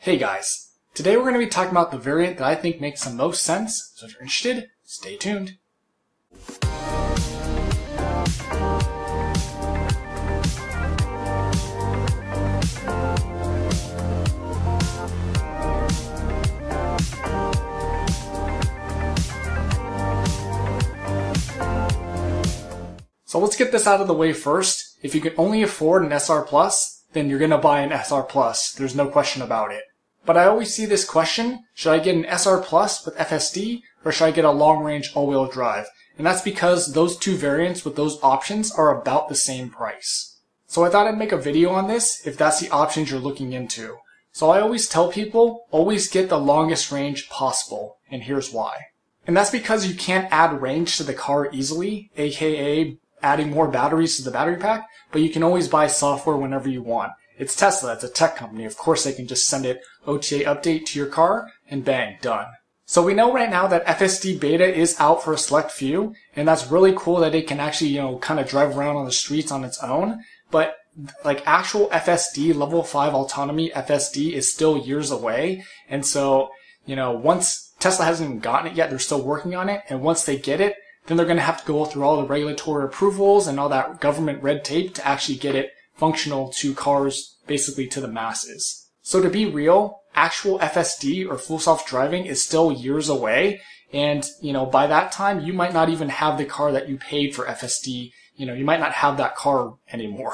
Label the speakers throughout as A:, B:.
A: Hey guys, today we're going to be talking about the variant that I think makes the most sense, so if you're interested, stay tuned. So let's get this out of the way first. If you can only afford an SR Plus, then you're going to buy an SR Plus. There's no question about it. But I always see this question, should I get an SR Plus with FSD or should I get a long-range all-wheel drive? And that's because those two variants with those options are about the same price. So I thought I'd make a video on this if that's the options you're looking into. So I always tell people, always get the longest range possible, and here's why. And that's because you can't add range to the car easily, aka adding more batteries to the battery pack, but you can always buy software whenever you want. It's Tesla, it's a tech company. Of course they can just send it OTA update to your car and bang, done. So we know right now that FSD beta is out for a select few, and that's really cool that it can actually, kind of drive around on the streets on its own. But like actual FSD, level 5 autonomy FSD is still years away. And so, once Tesla hasn't even gotten it yet, they're still working on it. And once they get it, then they're going to have to go through all the regulatory approvals and all that government red tape to actually get it functional to cars, basically to the masses. So to be real, actual FSD or full self-driving is still years away. And, by that time, you might not even have the car that you paid for FSD. You might not have that car anymore.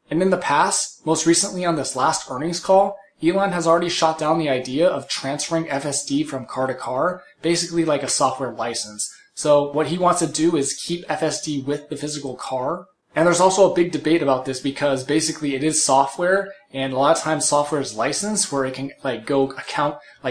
A: And in the past, most recently on this last earnings call, Elon has already shot down the idea of transferring FSD from car to car, basically like a software license. So what he wants to do is keep FSD with the physical car. And there's also a big debate about this because basically it is software, and a lot of times software is licensed where it can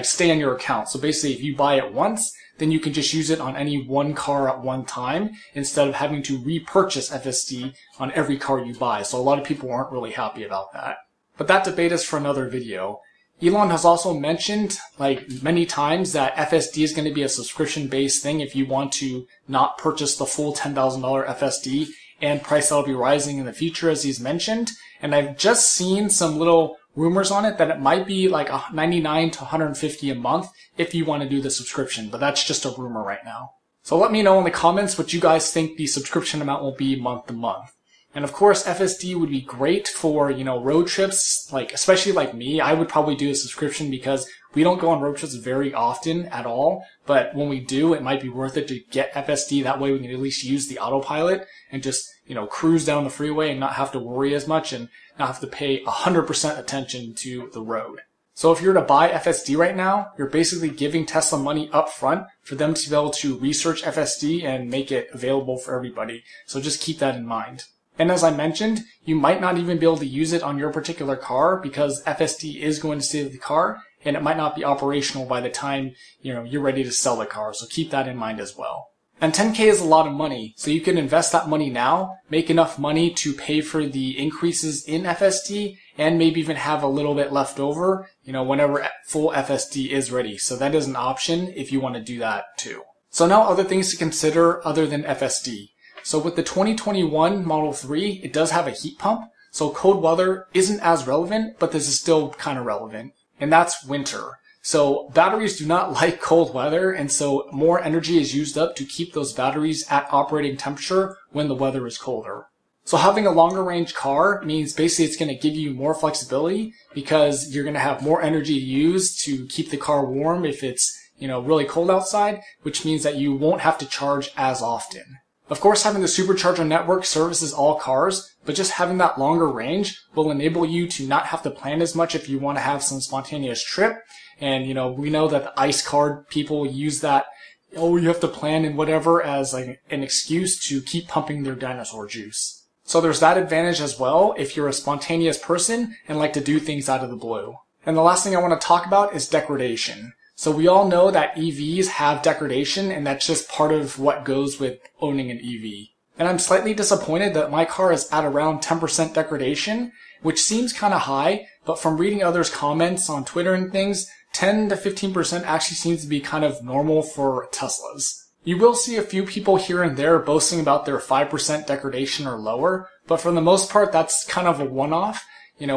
A: stay on your account. So basically if you buy it once, then you can just use it on any one car at one time instead of having to repurchase FSD on every car you buy. So a lot of people aren't really happy about that. But that debate is for another video. Elon has also mentioned many times that FSD is going to be a subscription-based thing if you want to not purchase the full $10,000 FSD, and price that'll be rising in the future as he's mentioned. And I've just seen some little rumors on it that it might be like $99 to $150 a month if you want to do the subscription, but that's just a rumor right now. So let me know in the comments what you guys think the subscription amount will be month to month. And of course, FSD would be great for, road trips, especially like me. I would probably do a subscription because we don't go on road trips very often at all. But when we do, it might be worth it to get FSD. That way we can at least use the autopilot and just, cruise down the freeway and not have to worry as much and not have to pay 100% attention to the road. So if you're to buy FSD right now, you're basically giving Tesla money up front for them to be able to research FSD and make it available for everybody. So just keep that in mind. And as I mentioned, you might not even be able to use it on your particular car because FSD is going to stay with the car and it might not be operational by the time, you're ready to sell the car. So keep that in mind as well. And 10K is a lot of money, so you can invest that money now, make enough money to pay for the increases in FSD, and maybe even have a little bit left over, whenever full FSD is ready. So that is an option if you want to do that too. So now other things to consider other than FSD. So with the 2021 Model 3, it does have a heat pump, so cold weather isn't as relevant, but this is still kind of relevant, and that's winter. So batteries do not like cold weather, and so more energy is used up to keep those batteries at operating temperature when the weather is colder. So having a longer range car means basically it's going to give you more flexibility because you're going to have more energy to use to keep the car warm if it's, really cold outside, which means that you won't have to charge as often. Of course, having the supercharger network services all cars, but just having that longer range will enable you to not have to plan as much if you want to have some spontaneous trip. And, we know that the ICE card people use that, you have to plan and whatever as an excuse to keep pumping their dinosaur juice. So there's that advantage as well if you're a spontaneous person and like to do things out of the blue. And the last thing I want to talk about is degradation. So we all know that EVs have degradation, and that's just part of what goes with owning an EV. And I'm slightly disappointed that my car is at around 10% degradation, which seems kind of high, but from reading others' comments on Twitter and things, 10 to 15% actually seems to be kind of normal for Teslas. You will see a few people here and there boasting about their 5% degradation or lower, but for the most part, that's kind of a one-off.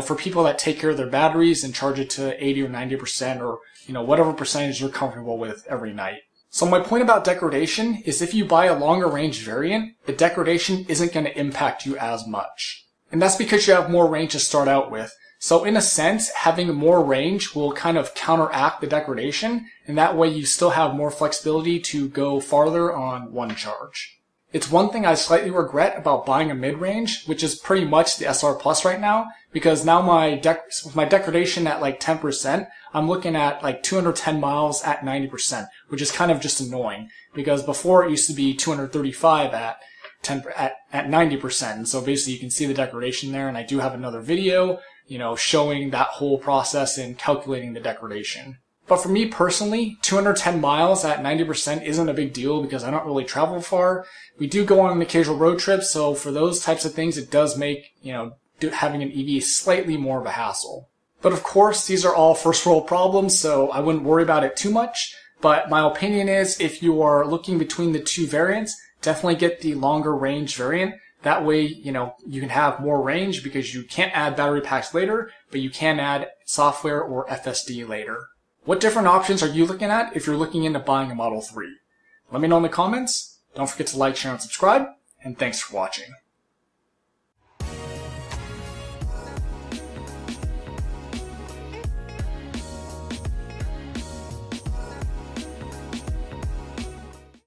A: for people that take care of their batteries and charge it to 80 or 90% or, whatever percentage you're comfortable with every night. So my point about degradation is if you buy a longer range variant, the degradation isn't going to impact you as much. And that's because you have more range to start out with. So in a sense, having more range will kind of counteract the degradation, and that way you still have more flexibility to go farther on one charge. It's one thing I slightly regret about buying a mid-range, which is pretty much the SR Plus right now, because now with my degradation at like 10%, I'm looking at like 210 miles at 90%, which is kind of just annoying, because before it used to be 235 at 90%. And so basically you can see the degradation there, and I do have another video, showing that whole process and calculating the degradation. But for me personally, 210 miles at 90% isn't a big deal because I don't really travel far. We do go on an occasional road trip, so for those types of things, it does make, having an EV slightly more of a hassle. But of course, these are all first world problems, so I wouldn't worry about it too much. But my opinion is if you are looking between the two variants, definitely get the longer range variant. That way, you can have more range because you can't add battery packs later, but you can add software or FSD later. What different options are you looking at if you're looking into buying a Model 3? Let me know in the comments. Don't forget to like, share, and subscribe, and thanks for watching.